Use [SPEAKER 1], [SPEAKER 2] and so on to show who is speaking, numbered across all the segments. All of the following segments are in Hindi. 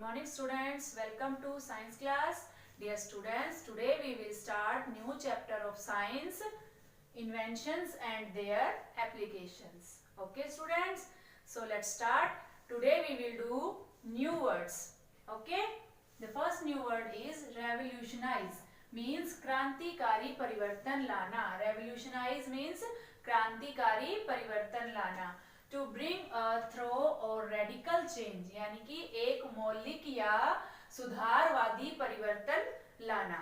[SPEAKER 1] morning students, welcome to science class. Dear students, today we will start new chapter of science, inventions and their applications. Okay students, so let's start. Today we will do new words. Okay, the first new word is revolutionize, means क्रांतिकारी परिवर्तन लाना. Revolutionize means क्रांतिकारी परिवर्तन लाना. टू ब्रिंग अ थ्रो और रेडिकल चेंज, यानी कि एक मौलिक या सुधारवादी परिवर्तन लाना,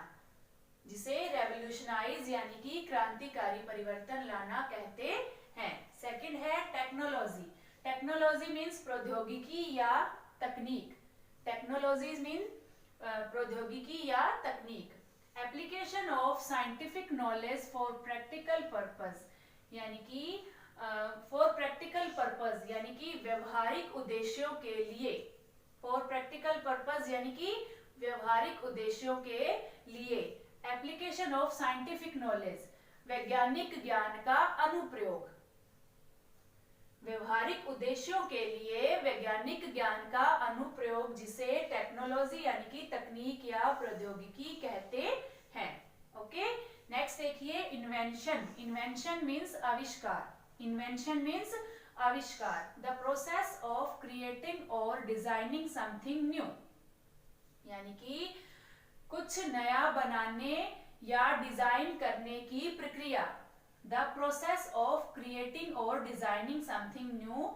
[SPEAKER 1] जिसे रेवोल्यूशनाइज यानी कि क्रांतिकारी परिवर्तन लाना कहते हैं. सेकंड है टेक्नोलॉजी. टेक्नोलॉजी मीन्स प्रौद्योगिकी या तकनीक. टेक्नोलॉजी मीन प्रौद्योगिकी या तकनीक. Application of scientific knowledge for practical purpose, यानी कि फॉर प्रैक्टिकल पर्पस यानी कि व्यवहारिक उद्देश्यों के लिए. फॉर प्रैक्टिकल पर्पस यानी कि व्यवहारिक उद्देश्यों के लिए. एप्लीकेशन ऑफ साइंटिफिक नॉलेज, वैज्ञानिक ज्ञान का अनुप्रयोग. व्यवहारिक उद्देश्यों के लिए वैज्ञानिक ज्ञान का अनुप्रयोग, जिसे टेक्नोलॉजी यानी कि तकनीक या प्रौद्योगिकी कहते हैं. ओके, नेक्स्ट देखिए इन्वेंशन. इन्वेंशन मीन्स आविष्कार. Invention means आविष्कार. The process of creating or designing something new, यानी कि कुछ नया बनाने या डिजाइन करने की प्रक्रिया. The process of creating or designing something new,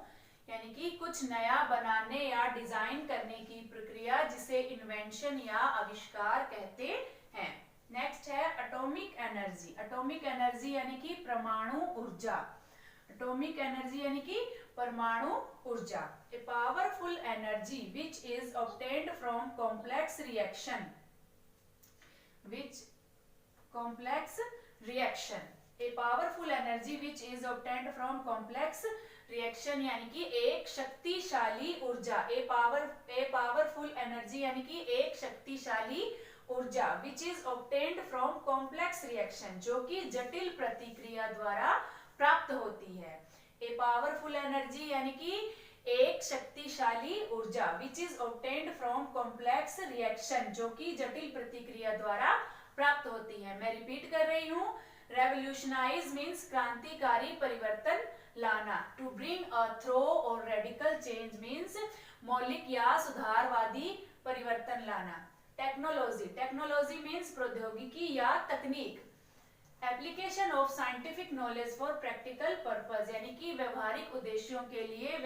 [SPEAKER 1] यानी कि कुछ नया बनाने या डिजाइन करने की प्रक्रिया, जिसे इन्वेंशन या आविष्कार कहते हैं. नेक्स्ट है एटॉमिक एनर्जी. एटॉमिक एनर्जी यानी कि परमाणु ऊर्जा. एटॉमिक एनर्जी यानी कि परमाणु ऊर्जा. A powerful energy which is obtained from complex reaction. Which complex reaction. A powerful energy which is obtained from complex reaction, यानी कि एक शक्तिशाली ऊर्जा. ए पावरफुल एनर्जी यानी कि एक शक्तिशाली ऊर्जा, which is obtained from complex reaction, जो कि जटिल प्रतिक्रिया द्वारा प्राप्त होती है. ए पावरफुल एनर्जी यानी कि एक शक्तिशाली ऊर्जा, which is obtained from complex reaction, जो कि जटिल प्रतिक्रिया द्वारा प्राप्त होती है. मैं रिपीट कर रही हूँ. रेवोल्यूशनाइज मीन्स क्रांतिकारी परिवर्तन लाना. टू ब्रिंग अ थ्रो और रेडिकल चेंज मीन्स मौलिक या सुधारवादी परिवर्तन लाना. टेक्नोलॉजी. टेक्नोलॉजी मीन्स प्रौद्योगिकी या तकनीक. Application of scientific knowledge for practical purpose, यानी कि व्यवहारिक उद्देश्यों के लिए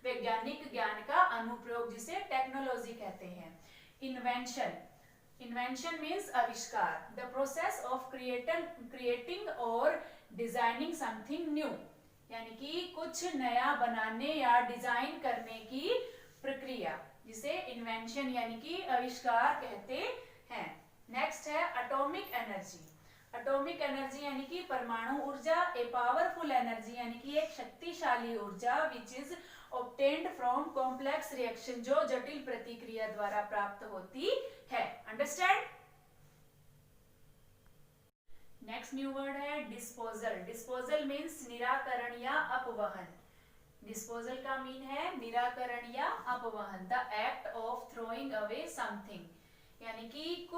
[SPEAKER 1] वैज्ञानिक ज्ञान का अनुप्रयोग, जिसे टेक्नोलॉजी कहते हैं. इन्वेंशन. इन्वेंशन मीन्स आविष्कार. द प्रोसेस ऑफ क्रिएटिंग और डिजाइनिंग समथिंग न्यू, यानी कि कुछ नया बनाने या डिजाइन करने की प्रक्रिया, जिसे इन्वेंशन यानी कि आविष्कार कहते हैं. नेक्स्ट है एटॉमिक एनर्जी. एटॉमिक एनर्जी यानी कि परमाणु ऊर्जा. ए पावरफुल एनर्जी यानी कि एक शक्तिशाली ऊर्जा, which is obtained from complex reaction, जो जटिल प्रतिक्रिया द्वारा प्राप्त होती है. अंडरस्टैंड. नेक्स्ट न्यू वर्ड है डिस्पोजल. डिस्पोजल मीन्स निराकरण या अपवहन. डिस्पोजल का मीन है निराकरण या अपवहन. The act of throwing away something, यानी कि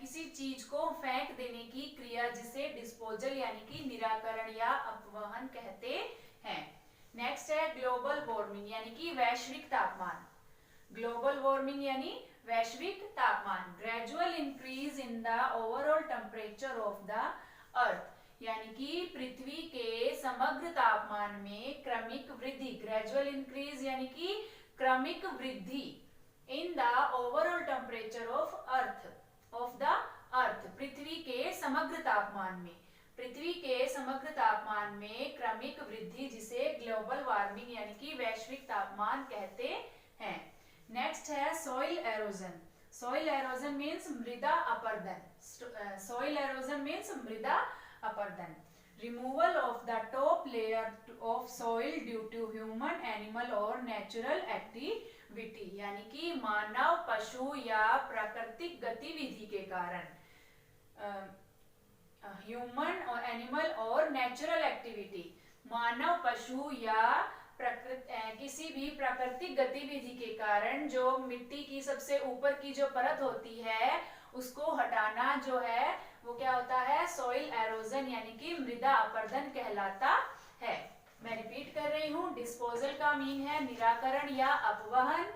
[SPEAKER 1] किसी चीज को फेंक देने की क्रिया, जिसे डिस्पोजल यानी कि निराकरण या अपवहन कहते हैं. नेक्स्ट है ग्लोबल वार्मिंग, यानी कि वैश्विक तापमान. ग्लोबल वार्मिंग यानी वैश्विक तापमान. Gradual increase in the overall temperature of the अर्थ, यानी कि पृथ्वी के समग्र तापमान में क्रमिक वृद्धि. ग्रेजुअल इंक्रीज यानी कि क्रमिक वृद्धि. In the overall temperature of the earth, पृथ्वी के समग्र तापमान में. पृथ्वी के समग्र तापमान में क्रमिक वृद्धि, जिसे ग्लोबल वार्मिंग यानी कि वैश्विक तापमान कहते हैं. नेक्स्ट है soil erosion. Soil erosion means मृदा अपरदन. सॉइल एरोजन मीन्स मृदा अपरदन. Removal of the top layer of soil due to human, animal और नेचुरल एक्टिविटी, यानी कि मानव, पशु या प्राकृतिक गतिविधि के कारण. ह्यूमन और एनिमल और नेचुरल एक्टिविटी, मानव, पशु या किसी भी प्राकृतिक गतिविधि के कारण जो मिट्टी की सबसे ऊपर की जो परत होती है उसको हटाना जो है वो क्या होता है, सॉइल एरोजन यानी कि मृदा अपरदन कहलाता है। मैं रिपीट कर रही हूँ, डिस्पोजल का मीन है निराकरण या अपवहन,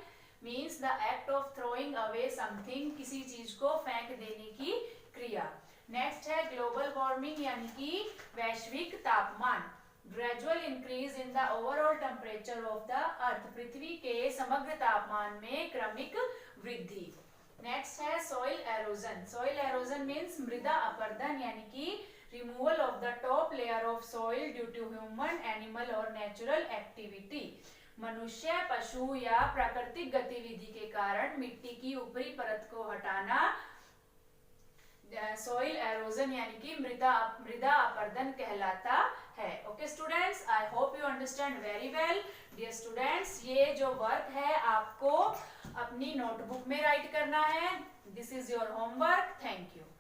[SPEAKER 1] means the act of throwing away something, किसी चीज को फेंक देने की क्रिया। नेक्स्ट है ग्लोबल वार्मिंग यानी कि वैश्विक तापमान, gradual increase in the overall temperature of the earth, पृथ्वी के समग्र तापमान में क्रमिक वृद्धि। नेक्स्ट है soil erosion, soil erosion means मृदा अपरदन यानी कि removal of the top layer of soil due to human, animal और नेचुरल एक्टिविटी, मनुष्य, पशु या प्राकृतिक गतिविधि के कारण मिट्टी की ऊपरी परत को हटाना सॉइल एरोजन यानी कि मृदा अपरदन कहलाता है। Okay students, I hope you understand very well. Dear students, ये जो वर्क है आपको अपनी नोटबुक में राइट करना है। This is your homework. Thank you.